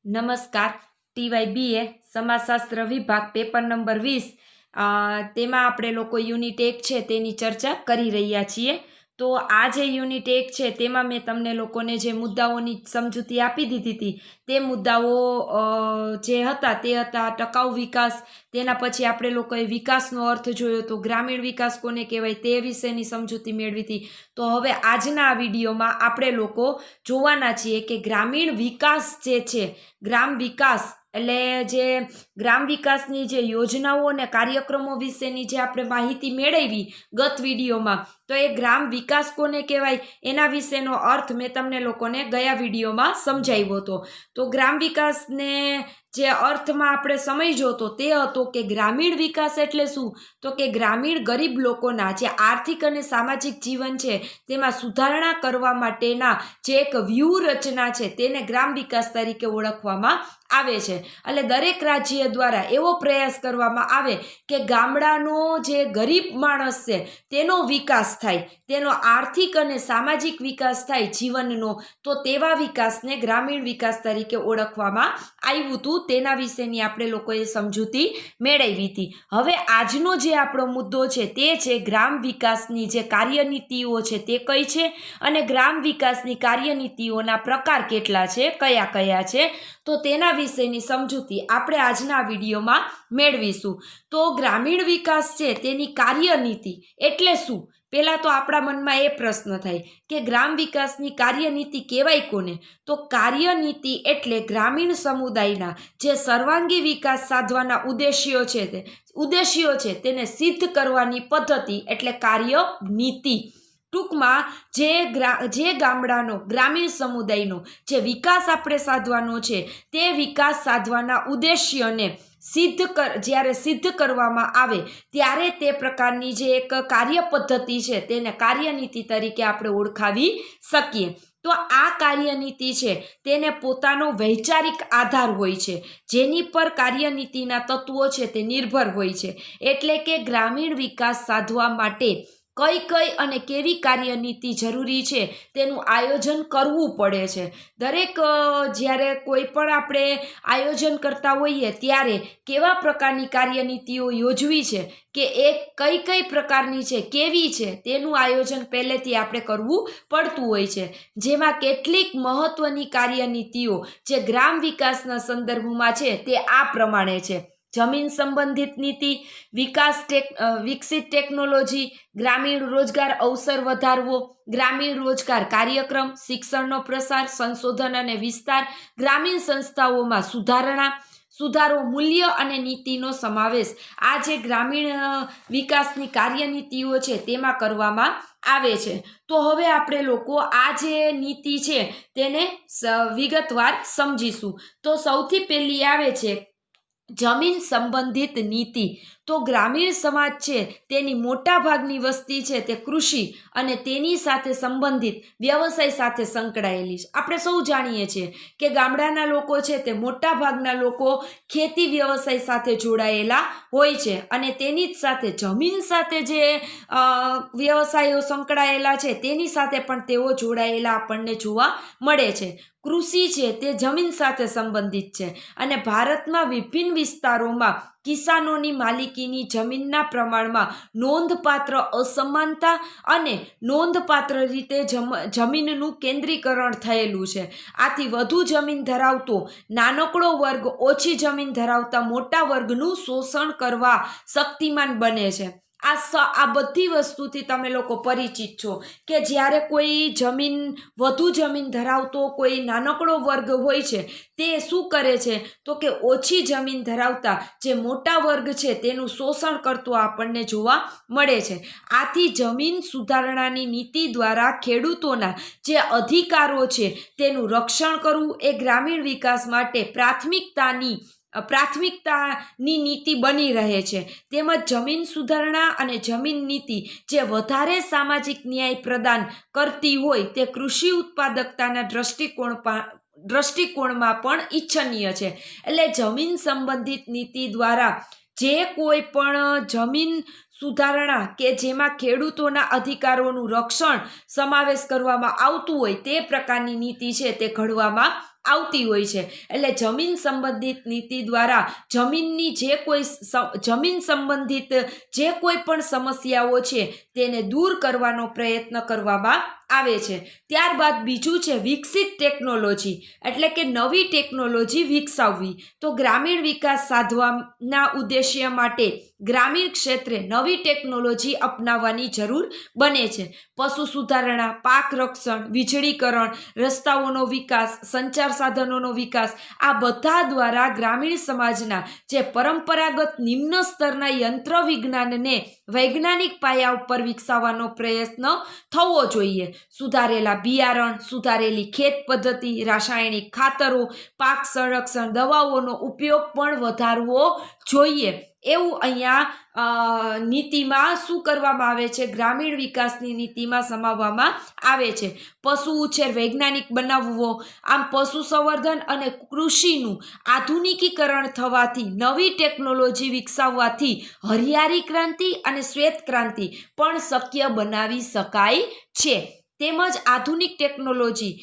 નમસ્કાર. TYBA સમાજશાસ્ત્ર વિભાગ paper number 20 તેમાં આપણે લોકો યુનિટ 1 છે તેની ચર્ચા કરી રહ્યા છીએ. તો આ જે યુનિટ 1 છે તેમાં મેં તમને લોકોને જે મુદ્દાઓની સમજૂતી આપી દીધી હતી તે મુદ્દાઓ જે હતા તે હતા ટકાઉ વિકાસ. તેના પછી આપણે લોકોએ વિકાસનો અર્થ જોયો તો ગ્રામીણ વિકાસ કોને કહેવાય તે વિશેની સમજૂતી મેળવી હતી. તો હવે આજના આ વિડીયોમાં આપણે લોકો જોવાના છીએ કે ગ્રામીણ વિકાસ જે છે, ગ્રામ વિકાસ એટલે જે ગ્રામ વિકાસની જે યોજનાઓ અને કાર્યક્રમો વિશેની જે આપણે માહિતી મેળવી ગત વિડીયોમાં, તો એ ગ્રામ વિકાસ કોને કહેવાય એના વિશેનો અર્થ મેં તમને લોકોને ગયા વિડીયોમાં સમજાવ્યો હતો. તો ગ્રામ વિકાસને જે અર્થમાં આપણે સમજ્યો હતો તે હતો કે ગ્રામીણ વિકાસ એટલે શું, તો કે ગ્રામીણ ગરીબ લોકોના જે આર્થિક અને સામાજિક જીવન છે તેમાં સુધારણા કરવા માટેના જે એક વ્યૂહરચના છે તેને ગ્રામ વિકાસ તરીકે ઓળખવામાં આવે છે. એટલે દરેક રાજ્ય દ્વારા એવો પ્રયાસ કરવામાં આવે કે ગામડાનો જે ગરીબ માણસ છે તેનો વિકાસ થાય, તેનો આર્થિક અને સામાજિક વિકાસ થાય જીવનનો. તો તેવા વિકાસને ગ્રામીણ વિકાસ તરીકે ઓળખવામાં આવ્યું હતું. તેના વિશેની આપણે લોકોએ સમજૂતી મેળવી હતી. હવે આજનો જે આપણો મુદ્દો છે તે છે ગ્રામ વિકાસની જે કાર્યનીતિઓ છે તે કઈ છે અને ગ્રામ વિકાસની કાર્યનીતિઓના પ્રકાર કેટલા છે, કયા કયા છે, તો તેના વિશેની સમજૂતી આપણે આજના વિડીયોમાં મેળવીશું. તો ગ્રામીણ વિકાસ છે તેની કાર્યનીતિ એટલે શું? પહેલાં તો આપણા મનમાં એ પ્રશ્ન થાય કે ગ્રામ વિકાસની કાર્યનીતિ કહેવાય કોને? તો કાર્યનીતિ એટલે ગ્રામીણ સમુદાયના જે સર્વાંગી વિકાસ સાધવાના ઉદ્દેશ્યો છે તેને સિદ્ધ કરવાની પદ્ધતિ એટલે કાર્યનીતિ. ટૂંકમાં જે ગામડાનો ગ્રામીણ સમુદાયનો જે વિકાસ આપણે સાધવાનો છે તે વિકાસ સાધવાના ઉદ્દેશ્યને જ્યારે સિદ્ધ કરવામાં આવે ત્યારે તે પ્રકારની જે એક કાર્ય પદ્ધતિ છે તેને કાર્યનીતિ તરીકે આપણે ઓળખાવી શકીએ. તો આ કાર્યનીતિ છે તેને પોતાનો વૈચારિક આધાર હોય છે, જેની પર કાર્યનીતિના તત્વો છે તે નિર્ભર હોય છે. એટલે કે ગ્રામીણ વિકાસ સાધવા માટે કઈ અને કેવી કાર્યનીતિ જરૂરી છે તેનું આયોજન કરવું પડે છે. દરેક જ્યારે કોઈ પણ આપણે આયોજન કરતા હોઈએ ત્યારે કેવા પ્રકારની કાર્યનીતિઓ યોજવી છે કે એ કઈ પ્રકારની છે, કેવી છે, તેનું આયોજન પહેલેથી આપણે કરવું પડતું હોય છે. જેમાં કેટલીક મહત્વની કાર્યનીતિઓ જે ગ્રામ વિકાસના સંદર્ભમાં છે તે આ પ્રમાણે છે: જમીન સંબંધિત નીતિ, વિકસિત ટેકનોલોજી, ગ્રામીણ રોજગાર અવસર વધારવો, ગ્રામીણ રોજગાર કાર્યક્રમ, શિક્ષણનો પ્રસાર, સંશોધન અને વિસ્તાર, ગ્રામીણ સંસ્થાઓમાં સુધારો, મૂલ્ય અને નીતિનો સમાવેશ. આ જે ગ્રામીણ વિકાસની કાર્યનીતિઓ છે તેમાં કરવામાં આવે છે. તો હવે આપણે લોકો આ જે નીતિ છે તેને વિગતવાર સમજીશું. તો સૌથી પહેલી આવે છે જમીન સંબંધિત નીતિ. તો ગ્રામીણ સમાજ છે તેની મોટા ભાગની વસ્તી છે તે કૃષિ અને તેની સાથે સંબંધિત વ્યવસાય સાથે સંકળાયેલી છે. આપણે સૌ જાણીએ છીએ કે ગામડાના લોકો છે તે મોટા ભાગના લોકો ખેતી વ્યવસાય સાથે જોડાયેલા હોય છે અને તેની જ સાથે જમીન સાથે જે વ્યવસાયો સંકળાયેલા છે તેની સાથે પણ તેઓ જોડાયેલા આપણને જોવા મળે છે. કૃષિ છે તે જમીન સાથે સંબંધિત છે અને ભારતમાં વિભિન્ન વિસ્તારોમાં કિસાનોની માલિકીની જમીનના પ્રમાણમાં નોંધપાત્ર અસમાનતા અને નોંધપાત્ર રીતે જમીનનું કેન્દ્રીકરણ થયેલું છે. આથી વધુ જમીન ધરાવતો નાનકડો વર્ગ ઓછી જમીન ધરાવતા મોટા વર્ગનું શોષણ કરવા શક્તિમાન બને છે. આ બધી વસ્તુથી તમે લોકો પરિચિત છો કે જ્યારે કોઈ વધુ જમીન ધરાવતો કોઈ નાનકડો વર્ગ હોય છે તે શું કરે છે તો કે ઓછી જમીન ધરાવતા જે મોટા વર્ગ છે તેનું શોષણ કરતો આપણને જોવા મળે છે. આથી જમીન સુધારણાની નીતિ દ્વારા ખેડૂતોના જે અધિકારો છે તેનું રક્ષણ કરવું એ ગ્રામીણ વિકાસ માટે પ્રાથમિકતાની નીતિ બની રહે છે. તેમજ જમીન સુધારણા અને જમીન નીતિ જે વધારે સામાજિક ન્યાય પ્રદાન કરતી હોય તે કૃષિ ઉત્પાદકતાના દ્રષ્ટિકોણમાં પણ ઈચ્છનીય છે. એટલે જમીન સંબંધિત નીતિ દ્વારા જે કોઈ પણ જમીન સુધારણા કે જેમાં ખેડૂતોના અધિકારોનું રક્ષણ સમાવેશ કરવામાં આવતું હોય તે પ્રકારની નીતિ છે તે ઘડવામાં આવતી હોય છે. એટલે જમીન સંબંધિત નીતિ દ્વારા જમીન સંબંધિત જે કોઈ પણ સમસ્યાઓ છે તેને દૂર કરવાનો પ્રયત્ન કરવામાં આવે છે. ત્યારબાદ બીજું છે વિકસિત ટેકનોલોજી, એટલે કે નવી ટેકનોલોજી વિકસાવવી. તો ગ્રામીણ વિકાસ સાધવાના ઉદ્દેશ્ય માટે ગ્રામીણ ક્ષેત્રે નવી ટેકનોલોજી અપનાવવાની જરૂર બને છે. પશુ સુધારણા, પાક રક્ષણ, વીજળીકરણ, રસ્તાઓનો વિકાસ, સંચાર સાધનોનો વિકાસ, આ બધા દ્વારા ગ્રામીણ સમાજના જે પરંપરાગત નિમ્ન સ્તરના યંત્ર વિજ્ઞાનને વૈજ્ઞાનિક પાયા ઉપર વિકસાવવાનો પ્રયત્ન થવો જોઈએ. સુધારેલા બિયારણ, સુધારેલી ખેત પદ્ધતિ, રાસાયણિક ખાતરો, પાક સંરક્ષણ, દવાઓનો ઉપયોગ પણ વધારવો જોઈએ. એવું અહીંયા નીતિમાં શું કરવામાં આવે છે? ગ્રામીણ વિકાસની નીતિમાં સમાવવામાં આવે છે. પશુ ઉછેર વૈજ્ઞાનિક બનાવવો. આમ પશુ સંવર્ધન અને કૃષિનું આધુનિકીકરણ થવાથી, નવી ટેકનોલોજી વિકસાવવાથી હરિયાળી ક્રાંતિ અને શ્વેત ક્રાંતિ પણ શક્ય બનાવી શકાય છે. તેમજ આધુનિક ટેકનોલોજી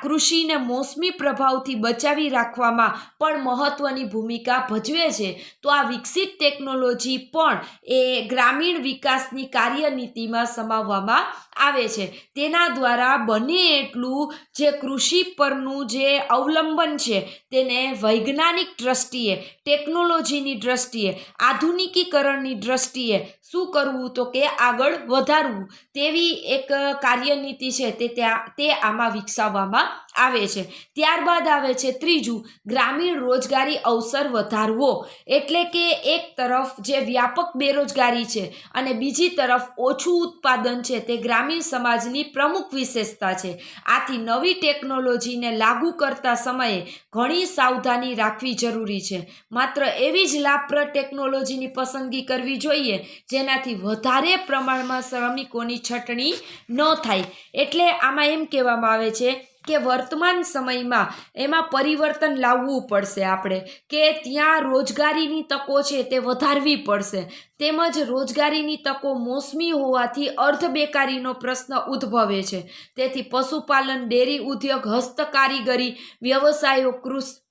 કૃષિને મોસમી પ્રભાવથી બચાવી રાખવામાં પણ મહત્વની ભૂમિકા ભજવે છે. તો આ વિકસિત ટેકનોલોજી પણ એ ગ્રામીણ વિકાસની કાર્યનીતિમાં સમાવવામાં આવે છે. તેના દ્વારા બને એટલું જે કૃષિ પરનું જે અવલંબન છે તેને વૈજ્ઞાનિક દ્રષ્ટિએ, ટેકનોલોજીની દ્રષ્ટિએ, આધુનિકીકરણની દ્રષ્ટિએ શું કરવું? તો કે આગળ વધારવું. તેવી એક કાર્યનીતિ છે તે આમાં વિકસાવવામાં આવે છે. ત્યારબાદ આવે છે ત્રીજું, ગ્રામીણ રોજગારી અવસર વધારવો. એટલે કે એક તરફ જે વ્યાપક બેરોજગારી છે અને બીજી તરફ ઓછું ઉત્પાદન છે તે ગ્રામીણ સમાજની પ્રમુખ વિશેષતા છે. આથી નવી ટેકનોલોજીને લાગુ કરતા સમયે ઘણી સાવધાની રાખવી જરૂરી છે. માત્ર એવી જ લાભપ્રદ ટેકનોલોજીની પસંદગી કરવી જોઈએ જેનાથી વધારે પ્રમાણમાં શ્રમિકોની છટણી ન થાય. એટલે આમાં એમ કહેવામાં આવે છે કે વર્તમાન સમયમાં એમાં પરિવર્તન લાવવું પડશે આપણે, કે ત્યાં રોજગારીની તકો છે તે વધારવી પડશે. તેમજ રોજગારીની તકો મોસમી હોવાથી અર્ધ બેકારીનો પ્રશ્ન ઉદ્ભવે છે. તેથી પશુપાલન, ડેરી ઉદ્યોગ, હસ્તકારીગરી વ્યવસાયો,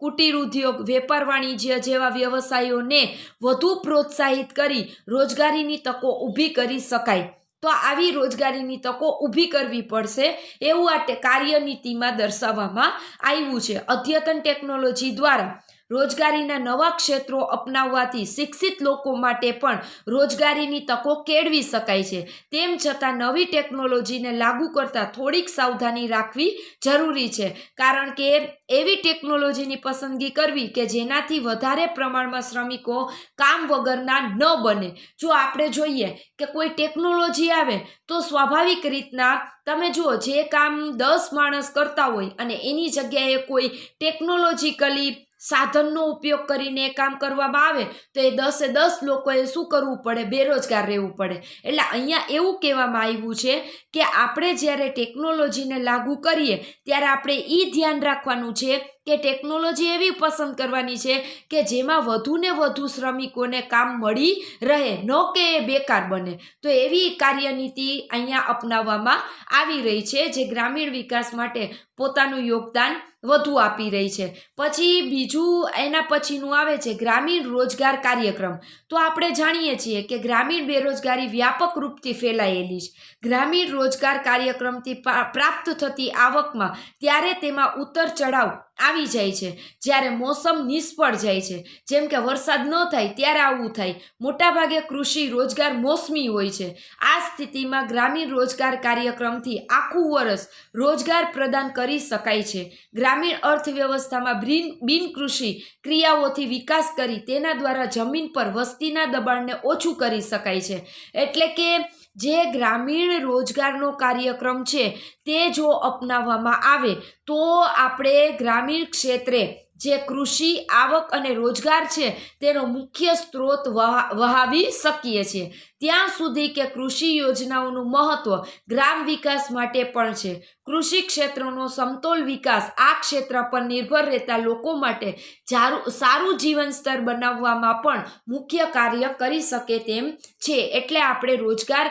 કુટીર ઉદ્યોગ, વેપાર વાણિજ્ય જેવા વ્યવસાયોને વધુ પ્રોત્સાહિત કરી રોજગારીની તકો ઊભી કરી શકાય. તો આવી રોજગારીની તકો ઊભી કરવી પડશે એવું આ કાર્યનીતિમાં દર્શાવવામાં આવ્યું છે. અદ્યતન ટેકનોલોજી દ્વારા રોજગારીના નવા ક્ષેત્રો અપનાવવાથી શિક્ષિત લોકો માટે પણ રોજગારીની તકો કેળવી શકાય છે. તેમ છતાં નવી ટેકનોલોજીને લાગુ કરતાં થોડીક સાવધાની રાખવી જરૂરી છે. કારણ કે એવી ટેકનોલોજીની પસંદગી કરવી કે જેનાથી વધારે પ્રમાણમાં શ્રમિકો કામ વગરના ન બને. જો આપણે જોઈએ કે કોઈ ટેકનોલોજી આવે તો સ્વાભાવિક રીતના તમે જુઓ, જે કામ 10 માણસ કરતા હોય અને એની જગ્યાએ કોઈ ટેકનોલોજીકલી સાધનનો ઉપયોગ કરીને કામ કરવામાં આવે તો એ 10 લોકોએ શું કરવું પડે? બેરોજગાર રહેવું પડે. એટલે અહીંયા એવું કહેવામાં આવ્યું છે કે આપણે જ્યારે ટેકનોલોજીને લાગુ કરીએ ત્યારે આપણે એ ધ્યાન રાખવાનું છે કે ટેકનોલોજી એવી પસંદ કરવાની છે કે જેમાં વધુને વધુ શ્રમિકોને કામ મળી રહે, ન કે એ બેકાર બને. તો એવી કાર્યનીતિ અહીંયા અપનાવવામાં આવી રહી છે જે ગ્રામીણ વિકાસ માટે પોતાનું યોગદાન વધુ આપી રહી છે. પછી બીજું એના પછીનું આવે છે ગ્રામીણ રોજગાર કાર્યક્રમ. તો આપણે જાણીએ છીએ કે ગ્રામીણ બેરોજગારી વ્યાપક રૂપથી ફેલાયેલી છે. ગ્રામીણ રોજગાર કાર્યક્રમથી પ્રાપ્ત થતી આવકમાં ત્યારે તેમાં ઉતર ચઢાવ આવી જાય છે. જ્યારે મોસમ નિષ્ફળ જાય છે, જેમ કે વરસાદ ન થાય ત્યારે આવું થાય. મોટાભાગે કૃષિ રોજગાર મોસમી હોય છે. આ સ્થિતિમાં ગ્રામીણ રોજગાર કાર્યક્રમથી આખું વર્ષ રોજગાર પ્રદાન કરી શકાય છે. ગ્રામીણ અર્થવ્યવસ્થામાં બિનકૃષિ ક્રિયાઓથી વિકાસ કરી તેના દ્વારા જમીન પર વસ્તીના દબાણને ઓછું કરી શકાય છે. એટલે કે જે ગ્રામીણ રોજગારનો કાર્યક્રમ છે તે જો અપનાવવામાં આવે તો આપણે ગ્રામીણ ક્ષેત્રે જે કૃષિ આવક અને રોજગાર છે તેનો મુખ્ય સ્ત્રોત વહાવી શકીએ છીએ. ત્યાં સુધી કે કૃષિ યોજનાઓનું મહત્વ ગ્રામ વિકાસ માટે પણ છે. કૃષિ ક્ષેત્રનો સમતોલ વિકાસ આ ક્ષેત્ર પર નિર્ભર રહેતા લોકો માટે સારું જીવન સ્તર બનાવવામાં પણ મુખ્ય કાર્ય કરી શકે તેમ છે. એટલે આપણે રોજગાર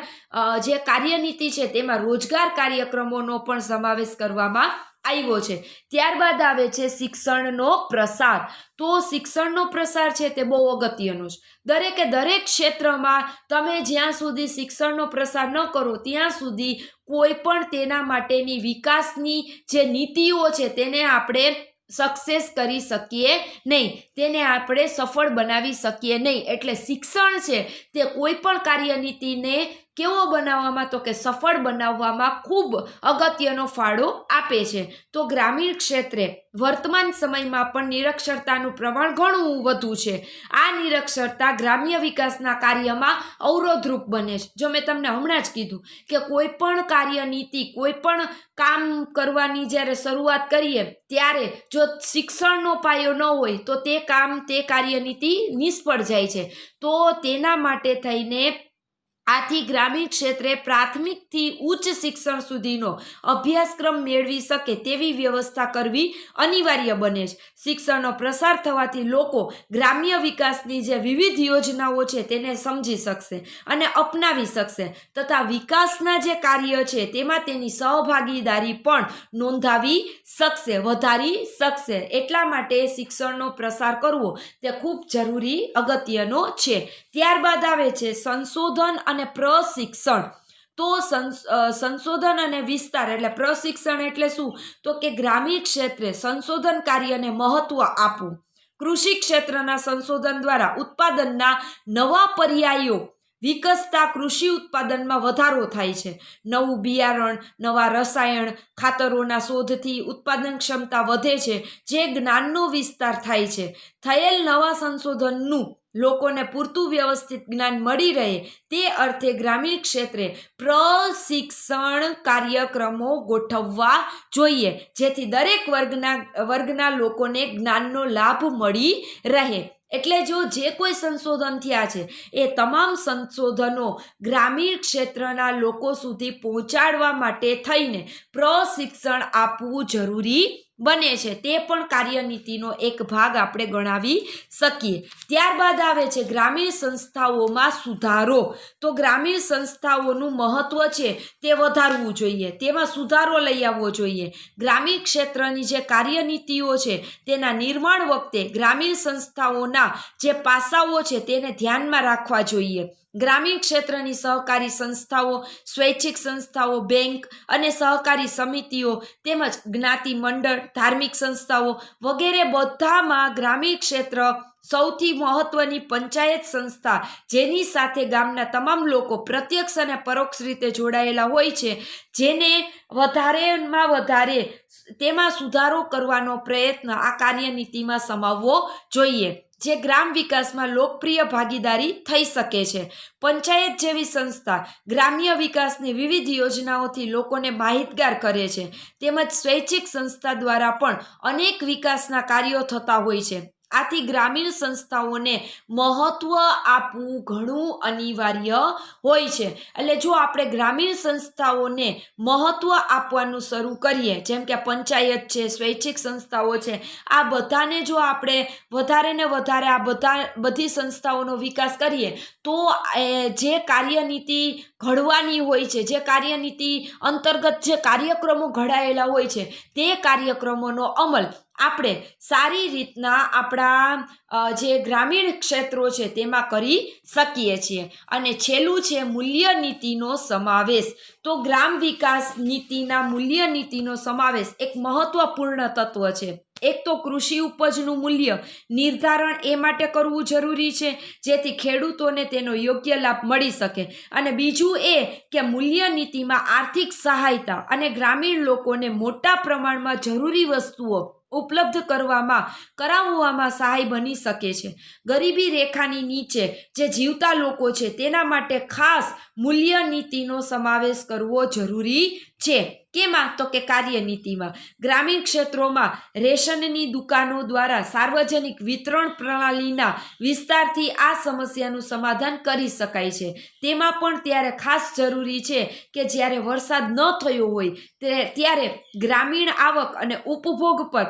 જે કાર્યનીતિ છે તેમાં રોજગાર કાર્યક્રમોનો પણ સમાવેશ કરવામાં આવ્યો છે. ત્યારબાદ આવે છે શિક્ષણનો પ્રસાર. તો શિક્ષણનો પ્રસાર છે તે બહુ અગત્યનો છે. દરેક ક્ષેત્રમાં તમે જ્યાં સુધી શિક્ષણનો પ્રસાર ન કરો ત્યાં સુધી કોઈ પણ તેના માટેની વિકાસની જે નીતિઓ છે તેને આપણે સક્સેસ કરી શકીએ નહીં, તેને આપણે સફળ બનાવી શકીએ નહીં. એટલે શિક્ષણ છે તે કોઈ પણ કાર્યનીતિને કેવો બનાવવામાં, તો કે સફળ બનાવવામાં ખૂબ અગત્યનો ફાળો આપે છે. તો ગ્રામીણ ક્ષેત્રે વર્તમાન સમયમાં પણ નિરક્ષરતાનું પ્રમાણ ઘણું વધુ છે. આ નિરક્ષરતા ગ્રામ્ય વિકાસના કાર્યમાં અવરોધરૂપ બને છે. જો મેં તમને હમણાં જ કીધું કે કોઈ પણ કાર્યનીતિ, કોઈ પણ કામ કરવાની જ્યારે શરૂઆત કરીએ ત્યારે જો શિક્ષણનો પાયો ન હોય તો તે કાર્યનીતિ નિષ્ફળ જાય છે. તો તેના માટે થઈને આથી ગ્રામીણ ક્ષેત્રે પ્રાથમિકથી ઉચ્ચ શિક્ષણ સુધીનો અભ્યાસક્રમ મેળવી શકે તેવી વ્યવસ્થા કરવી અનિવાર્ય બને છે. શિક્ષણનો પ્રસાર થવાથી લોકો ગ્રામ્ય વિકાસની જે વિવિધ યોજનાઓ છે તેને સમજી શકશે અને અપનાવી શકશે તથા વિકાસના જે કાર્ય છે તેમાં તેની સહભાગીદારી પણ નોંધાવી શકશે, વધારી શકશે. એટલા માટે શિક્ષણનો પ્રસાર કરવો તે ખૂબ જરૂરી, અગત્યનો છે. ત્યારબાદ આવે છે સંશોધન અને પ્રશિક્ષણ. તો સંશોધન અને વિસ્તાર એટલે પ્રશિક્ષણ એટલે શું, તો કે ગ્રામીણ ક્ષેત્રે સંશોધન કાર્યને મહત્વ આપવું. કૃષિ ક્ષેત્રના સંશોધન દ્વારા ઉત્પાદનના નવા પર્યાયો વિકસતા કૃષિ ઉત્પાદનમાં વધારો થાય છે. નવું બિયારણ, નવા રસાયણ ખાતરોના શોધથી ઉત્પાદન ક્ષમતા વધે છે, જે જ્ઞાનનો વિસ્તાર થાય છે. થયેલ નવા સંશોધનનું લોકોને પૂરતું વ્યવસ્થિત જ્ઞાન મળી રહે તે અર્થે ગ્રામીણ ક્ષેત્રે પ્રશિક્ષણ કાર્યક્રમો ગોઠવવા જોઈએ, જેથી દરેક વર્ગના લોકોને જ્ઞાનનો લાભ મળી રહે. એટલે જે કોઈ સંશોધન થયા છે એ તમામ સંશોધનો ગ્રામીણ ક્ષેત્રના લોકો સુધી પહોંચાડવા માટે થઈને પ્રશિક્ષણ આપવું જરૂરી બને છે. તે પણ કાર્યનીતિનો એક ભાગ આપણે ગણાવી શકીએ. ત્યારબાદ આવે છે ગ્રામીણ સંસ્થાઓમાં સુધારો. તો ગ્રામીણ સંસ્થાઓનું મહત્વ છે તે વધારવું જોઈએ, તેમાં સુધારો લઈ આવવો જોઈએ. ગ્રામીણ ક્ષેત્રની જે કાર્યનીતિઓ છે તેના નિર્માણ વખતે ગ્રામીણ સંસ્થાઓના જે પાસાઓ છે તેને ધ્યાનમાં રાખવા જોઈએ. ગ્રામીણ ક્ષેત્રની સહકારી સંસ્થાઓ, સ્વૈચ્છિક સંસ્થાઓ, બેંક અને સહકારી સમિતિઓ તેમજ જ્ઞાતિ મંડળ, ધાર્મિક સંસ્થાઓ વગેરે બધામાં ગ્રામીણ ક્ષેત્ર સૌથી મહત્વની પંચાયત સંસ્થા, જેની સાથે ગામના તમામ લોકો પ્રત્યક્ષ અને પરોક્ષ રીતે જોડાયેલા હોય છે, જેને વધારેમાં વધારે તેમાં સુધારો કરવાનો પ્રયત્ન આ કાર્યનીતિમાં સમાવવો જોઈએ, જે ગ્રામ વિકાસમાં લોકપ્રિય ભાગીદારી થઈ શકે છે. પંચાયત જેવી સંસ્થા ગ્રામ્ય વિકાસની વિવિધ યોજનાઓથી લોકોને માહિતગાર કરે છે. તેમજ સ્વૈચ્છિક સંસ્થા દ્વારા પણ અનેક વિકાસના કાર્યો થતા હોય છે. આથી ગ્રામીણ સંસ્થાઓને મહત્વ આપવું ઘણું અનિવાર્ય હોય છે. એટલે જો આપણે ગ્રામીણ સંસ્થાઓને મહત્વ આપવાનું શરૂ કરીએ, જેમ કે પંચાયત છે, સ્વૈચ્છિક સંસ્થાઓ છે, આ બધાને જો આપણે વધારે ને વધારે બધી સંસ્થાઓનો વિકાસ કરીએ તો જે કાર્યનીતિ ઘડવાની હોય છે, જે કાર્યનીતિ અંતર્ગત જે કાર્યક્રમો ઘડાયેલા હોય છે તે કાર્યક્રમોનો અમલ આપણે સારી રીતના આપણા જે ગ્રામીણ ક્ષેત્રો છે તેમાં કરી શકીએ છીએ. અને છેલ્લું છે મૂલ્ય નીતિનો સમાવેશ. તો ગ્રામ વિકાસ નીતિના મૂલ્ય નીતિનો સમાવેશ એક મહત્વપૂર્ણ તત્વ છે. એક તો કૃષિ ઉપજનું મૂલ્ય નિર્ધારણ એ માટે કરવું જરૂરી છે જેથી ખેડૂતોને તેનો યોગ્ય લાભ મળી શકે, અને બીજું એ કે મૂલ્ય નીતિમાં આર્થિક સહાયતા અને ગ્રામીણ લોકોને મોટા પ્રમાણમાં જરૂરી વસ્તુઓ ઉપલબ્ધ કરાવવામાં સહાય બની શકે છે. ગરીબી રેખાની નીચે જે જીવતા લોકો છે તેના માટે ખાસ મૂલ્ય નીતિનો સમાવેશ કરવો જરૂરી છે. કેમાં, તો કે કાર્યનીતિમાં. ગ્રામીણ ક્ષેત્રોમાં રેશનની દુકાનો દ્વારા સાર્વજનિક વિતરણ પ્રણાલીના વિસ્તારથી આ સમસ્યાનું સમાધાન કરી શકાય છે. તેમાં પણ ત્યારે ખાસ જરૂરી છે કે જ્યારે વરસાદ ન થયો હોય ત્યારે ગ્રામીણ આવક અને ઉપભોગ પર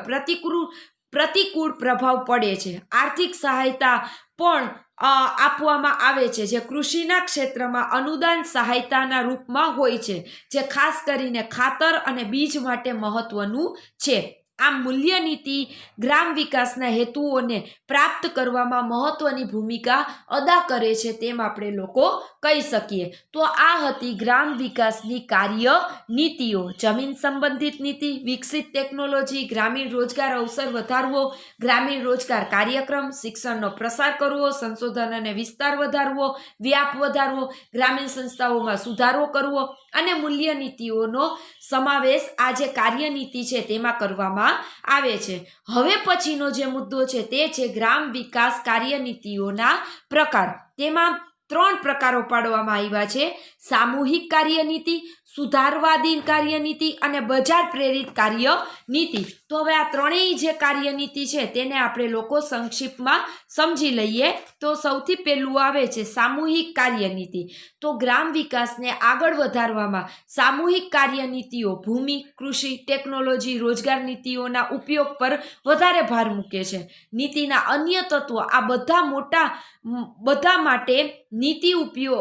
પ્રતિકૂળ પ્રભાવ પડે છે. આર્થિક સહાયતા પણ આપવામાં આવે છે, જે કૃષિના ક્ષેત્રમાં અનુદાન સહાયતાના રૂપમાં હોય છે, જે ખાસ કરીને ખાતર અને બીજ માટે મહત્વનું છે. આમ મૂલ્ય નીતિ ગ્રામ વિકાસના હેતુઓને પ્રાપ્ત કરવામાં મહત્વની ભૂમિકા અદા કરે છે તેમ આપણે લોકો કહી શકીએ. તો આ હતી ગ્રામ વિકાસની કાર્ય નીતિઓ. જમીન સંબંધિત નીતિ, વિકસિત ટેકનોલોજી, ગ્રામીણ રોજગાર અવસર વધારવો, ગ્રામીણ રોજગાર કાર્યક્રમ, શિક્ષણનો પ્રસાર કરવો, સંશોધન અને વિસ્તાર વધારવો, વ્યાપ વધારવો, ગ્રામીણ સંસ્થાઓમાં સુધારો કરવો અને મૂલ્ય નીતિઓનો સમાવેશ આ જે કાર્યનીતિ છે તેમાં કરવામાં આવે છે. હવે પછીનો જે મુદ્દો છે તે છે ગ્રામ વિકાસ કાર્યનીતિઓના પ્રકાર. તેમાં 3 પ્રકારો પાડવામાં આવ્યા છે: સામૂહિક કાર્યનીતિ, સુધારવાદી કાર્યનીતિ અને બજાર પ્રેરિત કાર્યનીતિ. તો હવે આ ત્રણેય જે કાર્યનીતિ છે તેને આપણે લોકો સંક્ષિપ્તમાં સમજી લઈએ. તો સૌથી પહેલું આવે છે સામૂહિક કાર્યનીતિ. તો ગ્રામ વિકાસને આગળ વધારવામાં સામૂહિક કાર્યનીતિઓ ભૂમિ, કૃષિ, ટેકનોલોજી, રોજગાર નીતિઓના ઉપયોગ પર વધારે ભાર મૂકે છે. નીતિના અન્ય તત્વો આ બધા માટે નીતિ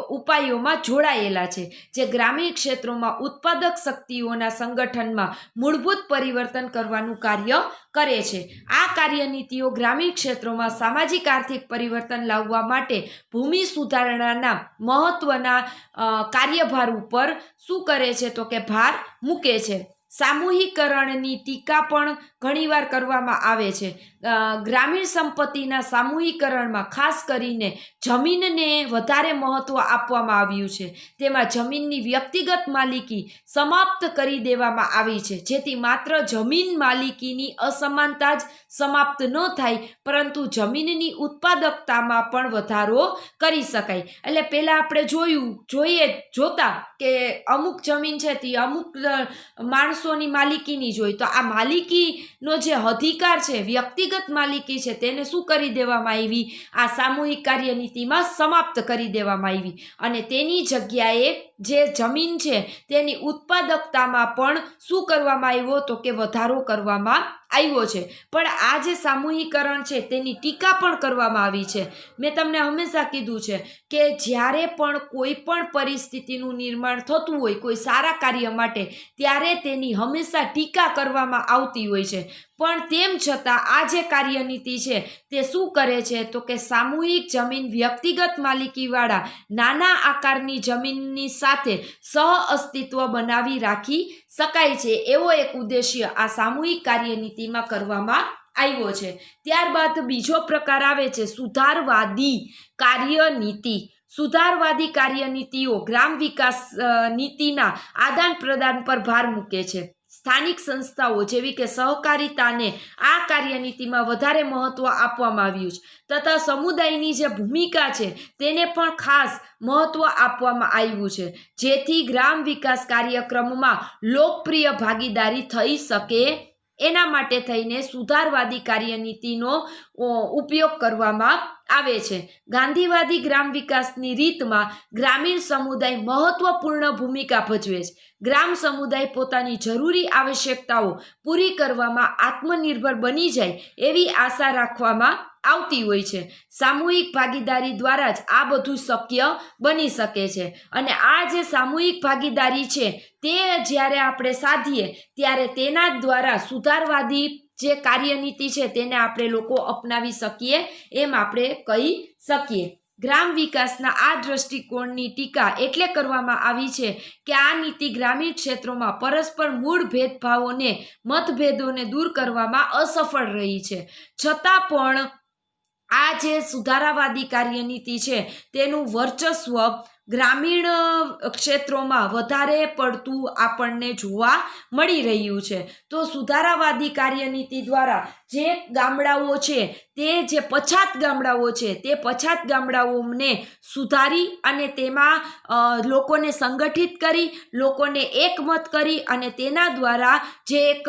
ઉપાયોમાં જોડાયેલા છે, જે ગ્રામીણ ક્ષેત્રોમાં ઉત્પાદક શક્તિઓના સંગઠનમાં મૂળભૂત પરિવર્તન કરવાનું કાર્ય કરે છે. આ કાર્યનીતિઓ ગ્રામીણ ક્ષેત્રોમાં સામાજિક આર્થિક પરિવર્તન લાવવા માટે ભૂમિ સુધારણાના મહત્વના કાર્યભાર ઉપર શું કરે છે તો કે ભાર મૂકે છે. સામૂહિકરણની ટીકા પણ ઘણીવાર કરવામાં આવે છે. ગ્રામીણ સંપત્તિના સામૂહિકરણમાં ખાસ કરીને જમીનને વધારે મહત્વ આપવામાં આવ્યું છે. તેમાં જમીનની વ્યક્તિગત માલિકી સમાપ્ત કરી દેવામાં આવી છે, જેથી માત્ર જમીન માલિકીની અસમાનતા જ સમાપ્ત ન થાય, પરંતુ જમીનની ઉત્પાદકતામાં પણ વધારો કરી શકાય. એટલે પહેલાં આપણે જોતા કે અમુક જમીન છે તે અમુક માણસોની માલિકીની જોઈ, તો આ માલિકીનો જે અધિકાર છે, વ્યક્તિગત માલિકી છે, તેને શું કરી દેવામાં આવી? આ સામૂહિક કાર્યનીતિમાં સમાપ્ત કરી દેવામાં આવી અને તેની જગ્યાએ જે જમીન છે તેની ઉત્પાદકતામાં પણ શું કરવામાં આવ્યો તો કે વધારો કરવામાં આવ્યો છે. પણ આ જે સામૂહિકરણ છે તેની ટીકા પણ કરવામાં આવી છે. મેં તમને હંમેશા કીધું છે કે જ્યારે પણ કોઈ પણ પરિસ્થિતિનું નિર્માણ થતું હોય કોઈ સારા કાર્ય માટે, ત્યારે તેની હંમેશા ટીકા કરવામાં આવતી હોય છે. પણ તેમ છતાં આ જે કાર્યનીતિ છે તે શું કરે છે તો કે સામૂહિક જમીન વ્યક્તિગત માલિકીવાળા નાના આકારની જમીનની સાથે સહ અસ્તિત્વ બનાવી રાખી શકાય છે, એવો એક ઉદ્દેશ્ય આ સામૂહિક કાર્યનીતિમાં કરવામાં આવ્યો છે. ત્યારબાદ બીજો પ્રકાર આવે છે સુધારવાદી કાર્યનીતિ. સુધારવાદી કાર્યનીતિઓ ગ્રામ વિકાસ નીતિના આદાન પ્રદાન પર ભાર મૂકે છે. સ્થાનિક સંસ્થાઓ જેવી કે સહકારિતાને આ કાર્યનીતિમાં વધારે મહત્વ આપવામાં આવ્યું છે, તથા સમુદાયની જે ભૂમિકા છે તેને પણ ખાસ મહત્વ આપવામાં આવ્યું છે, જેથી ગ્રામ વિકાસ કાર્યક્રમમાં લોકપ્રિય ભાગીદારી થઈ શકે. એના માટે થઈને સુધારવાદી કાર્યનીતિનો ઉપયોગ કરવામાં આવે છે. ગાંધીવાદી ગ્રામ વિકાસની રીતમાં ગ્રામીણ સમુદાય મહત્વપૂર્ણ ભૂમિકા ભજવે છે. ગ્રામ સમુદાય પોતાની જરૂરી આવશ્યકતાઓ પૂરી કરવામાં આત્મનિર્ભર બની જાય એવી આશા રાખવામાં આવતી હોય છે. સામૂહિક ભાગીદારી દ્વારા જ આ બધું શક્ય બની શકે છે. અને આ જે સામૂહિક ભાગીદારી છે તે જ્યારે આપણે સાધીએ ત્યારે તેના દ્વારા સુધારવાદી જે કાર્યનીતિ છે તેને આપણે લોકો અપનાવી શકીએ એમ આપણે કહી શકીએ. ગ્રામ વિકાસના આ દ્રષ્ટિકોણની ટીકા એટલે કરવામાં આવી છે કે આ નીતિ ગ્રામીણ ક્ષેત્રોમાં પરસ્પર મૂળ ભેદભાવોને મતભેદોને દૂર કરવામાં અસફળ રહી છે. છતાં પણ આ જે સુધારાવાદી કાર્યનીતિ છે તેનું વર્ચસ્વ ગ્રામીણ ક્ષેત્રોમાં વધારે પડતું આપણને જોવા મળી રહ્યું છે. તો સુધારાવાદી કાર્યનીતિ દ્વારા જે ગામડાઓ છે તે જે પછાત ગામડાઓ છે તે પછાત ગામડાઓને સુધારી અને તેમાં લોકોને સંગઠિત કરી, લોકોને એકમત કરી અને તેના દ્વારા જે એક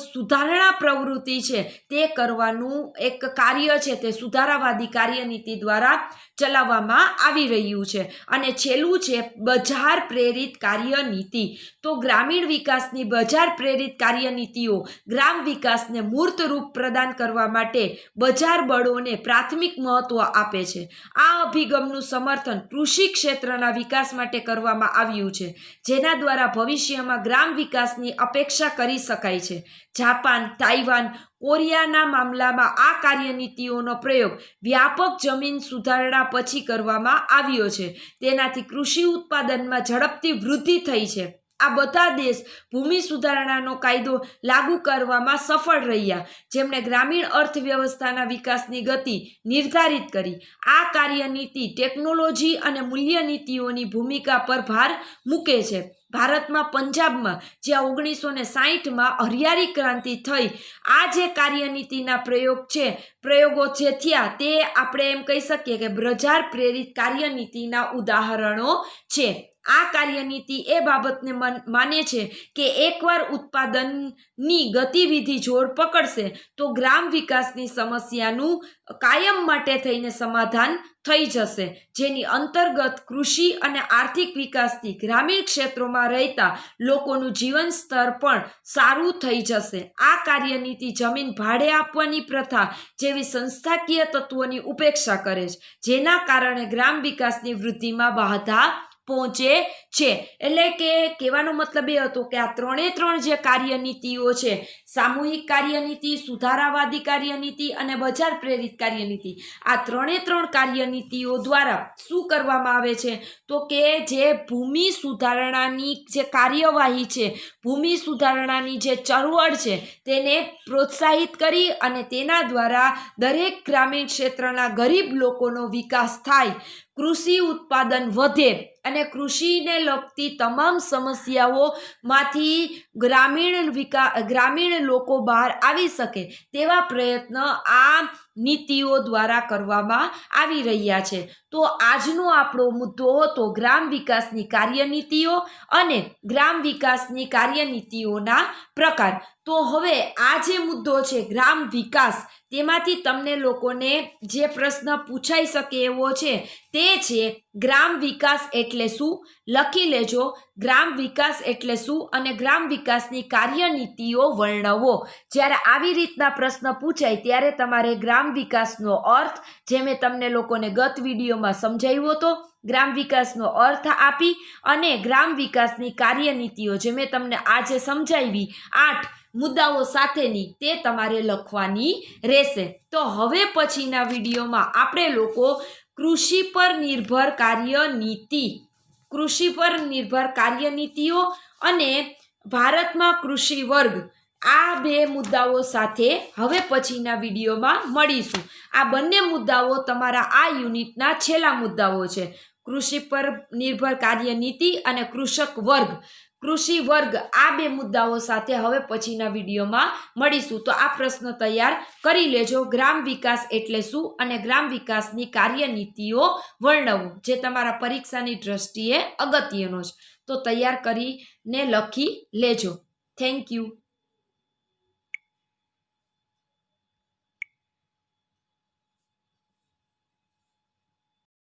સુધારણા પ્રવૃત્તિ છે તે કરવાનું એક કાર્ય છે તે સુધારાવાદી કાર્યનીતિ દ્વારા ચલાવવામાં આવી રહ્યું છે. અને છેલ્લું છે બજાર પ્રેરિત કાર્યનીતિ. તો ગ્રામીણ વિકાસની બજાર પ્રેરિત કાર્યનીતિઓ ગ્રામ વિકાસને મૂર્ત રૂપ પ્રદાન કરવા માટે બજાર બળોને પ્રાથમિક મહત્વ આપે છે. આ અભિગમનું સમર્થન કૃષિ ક્ષેત્રના વિકાસ માટે કરવામાં આવ્યું છે, જેના દ્વારા ભવિષ્યમાં ગ્રામ વિકાસની અપેક્ષા કરી શકાય છે. જાપાન, તાઇવાન, કોરિયાના મામલામાં આ કાર્યનીતિઓનો પ્રયોગ વ્યાપક જમીન સુધારણા પછી કરવામાં આવ્યો છે. તેનાથી કૃષિ ઉત્પાદનમાં ઝડપથી વૃદ્ધિ થઈ છે. આ બધા દેશ ભૂમિ સુધારણાનો કાયદો લાગુ કરવામાં સફળ રહ્યા, જેમણે ગ્રામીણ અર્થવ્યવસ્થાના વિકાસની ગતિ નિર્ધારિત કરી. આ કાર્યનીતિ ટેકનોલોજી અને મૂલ્ય નીતિઓની ભૂમિકા પર ભાર મૂકે છે. ભારતમાં પંજાબમાં જ્યાં 1960માં હરિયાળી ક્રાંતિ થઈ, આ જે કાર્યનીતિના પ્રયોગો જે થયા તે આપણે એમ કહી શકીએ કે બજાર પ્રેરિત કાર્યનીતિના ઉદાહરણો છે. આ કાર્યનીતિ એ બાબતને માને છે કે એકવાર ઉત્પાદનની ગતિવિધિ જોર પકડશે તો ગ્રામ વિકાસની સમસ્યાનું કાયમ માટે થઈને સમાધાન થઈ જશે, જેની અંતર્ગત કૃષિ અને આર્થિક વિકાસથી ગ્રામીણ ક્ષેત્રોમાં રહેતા લોકોનું જીવન સ્તર પણ સારું થઈ જશે. આ કાર્યનીતિ જમીન ભાડે આપવાની પ્રથા જેવી સંસ્થાકીય તત્વોની ઉપેક્ષા કરે છે, જેના કારણે ગ્રામ વિકાસની વૃદ્ધિમાં બાધા પહોંચે છે. એટલે કે કહેવાનો મતલબ એ હતો કે આ ત્રણ જે કાર્યનીતિઓ છે, સામૂહિક કાર્યનીતિ, સુધારાવાદી કાર્યનીતિ અને બજાર પ્રેરિત કાર્યનીતિ, આ ત્રણ કાર્યનીતિઓ દ્વારા શું કરવામાં આવે છે તો કે જે ભૂમિ સુધારણાની જે કાર્યવાહી છે, ભૂમિ સુધારણાની જે ચળવળ છે, તેને પ્રોત્સાહિત કરી અને તેના દ્વારા દરેક ગ્રામીણ ક્ષેત્રના ગરીબ લોકોનો વિકાસ થાય, કૃષિ ઉત્પાદન વધે અને કૃષિને લગતી તમામ સમસ્યાઓમાંથી ગ્રામીણ લોકો બહાર આવી શકે તેવા પ્રયત્ન આ નીતિઓ દ્વારા કરવામાં આવી રહ્યા છે. તો આજનો આપણો મુદ્દો હતો ગ્રામ વિકાસની કાર્યનીતિઓ અને ગ્રામ વિકાસની કાર્યનીતિઓના પ્રકાર. તો હવે આ જે મુદ્દો છે ગ્રામ વિકાસ, તેમાંથી તમને લોકોને જે પ્રશ્ન પૂછાઈ શકે એવો છે તે છે ગ્રામ વિકાસ એટલે શું? લખી લેજો ગ્રામ વિકાસ એટલે શું અને ગ્રામ વિકાસની કાર્યનીતિઓ વર્ણવો. જ્યારે આવી રીતના પ્રશ્ન પૂછાય ત્યારે તમારે ગ્રામ વિકાસનો અર્થ, જે મેં તમને લોકોને ગત વિડીયોમાં સમજાવ્યો હતો, ગ્રામ વિકાસનો અર્થ આપી અને ગ્રામ વિકાસની કાર્યનીતિઓ જે મેં તમને આજે સમજાવી 8 મુદ્દાઓ સાથેની, તે તમારે લખવાની રહેશે. તો હવે પછીના વિડીયોમાં આપણે લોકો કૃષિ પર નિર્ભર કાર્યનીતિઓ અને ભારતમાં કૃષિ વર્ગ, આ 2 મુદ્દાઓ સાથે હવે પછીના વિડીયોમાં મળીશું. આ બંને મુદ્દાઓ તમારા આ યુનિટના છેલ્લા મુદ્દાઓ છે. કૃષિ પર નિર્ભર કાર્યનીતિ અને કૃષિ વર્ગ, આ 2 મુદ્દાઓ સાથે હવે પછીના વિડીયોમાં મળીશું. તો આ પ્રશ્ન તૈયાર કરી લેજો, ગ્રામ વિકાસ એટલે શું અને ગ્રામ વિકાસની કાર્યનીતિઓ વર્ણવો, જે તમારા પરીક્ષાની દ્રષ્ટિએ અગત્યનો છે. તો તૈયાર કરીને લખી લેજો. Thank you.